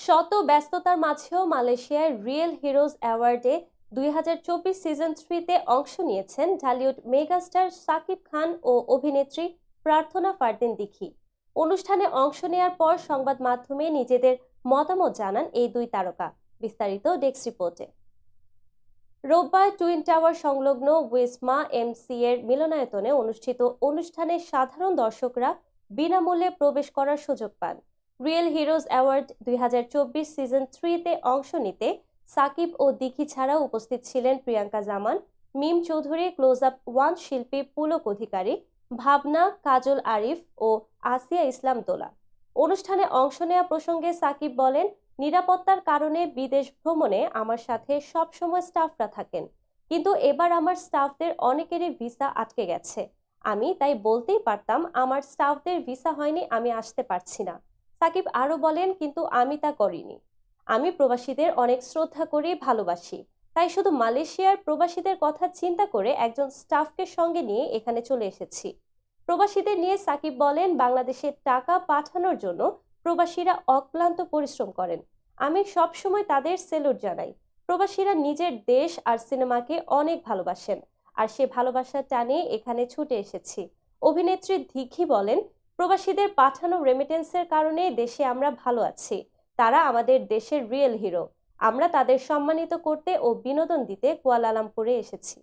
শত ব্যস্ততার মাঝেও মালয়েশিয়ার রিয়েল হিরোজ অ্যাওয়ার্ডে ২০২৪ সিজন 3-তে অংশ নিয়েছেন ঢালিউড মেগাস্টার শাকিব খান ও অভিনেত্রী প্রার্থনা ফারদিন দিঘি। অনুষ্ঠানে অংশ নেয়ার পর সংবাদ মাধ্যমে নিজেদের মতামত জানান এই দুই তারকা। বিস্তারিত ডেস্ক রিপোর্টে। রোববার টুইন টাওয়ার সংলগ্ন উইসমা এমসি এর মিলনায়তনে অনুষ্ঠিত অনুষ্ঠানে সাধারণ দর্শকরা বিনামূল্যে প্রবেশ করার সুযোগ পান। রিয়েল হিরোজ অ্যাওয়ার্ড ২০২৪ সিজন 3-তে অংশ নিতে সাকিব ও দিঘি ছাড়াও উপস্থিত ছিলেন প্রিয়াঙ্কা জামান, মিম চৌধুরী, ক্লোজ আপ ওয়ান শিল্পী পুলক অধিকারী, ভাবনা, কাজল আরিফ ও আসিয়া ইসলাম দোলা। অনুষ্ঠানে অংশ নেওয়া প্রসঙ্গে সাকিব বলেন, নিরাপত্তার কারণে বিদেশ ভ্রমণে আমার সাথে সব সময় স্টাফরা থাকেন, কিন্তু এবার আমার স্টাফদের অনেকেরই ভিসা আটকে গেছে। আমি তাই বলতেই পারতাম আমার স্টাফদের ভিসা হয়নি, আমি আসতে পারছি না। সাকিব আরো বলেন, কিন্তু আমি তা করিনি। আমি প্রবাসীদের অনেক শ্রদ্ধা করি, ভালোবাসি, তাই শুধু মালয়েশিয়ার প্রবাসীদের কথা চিন্তা করে একজন স্টাফকে সঙ্গে নিয়ে এখানে চলে এসেছি। প্রবাসীদের নিয়ে সাকিব বলেন, বাংলাদেশে টাকা পাঠানোর জন্য প্রবাসীরা অক্লান্ত পরিশ্রম করেন। আমি সব সময় তাদের সেলুট জানাই। প্রবাসীরা নিজের দেশ আর সিনেমাকে অনেক ভালোবাসেন, আর সে ভালোবাসার টানে এখানে ছুটে এসেছি। অভিনেত্রী দিঘি বলেন, প্রবাসীদের পাঠানো রেমিটেন্সের কারণে দেশে আমরা ভালো আছি। তারা আমাদের দেশের রিয়েল হিরো। আমরা তাদের সম্মানিত করতে ও বিনোদন দিতে কুয়ালালামপুরে এসেছি।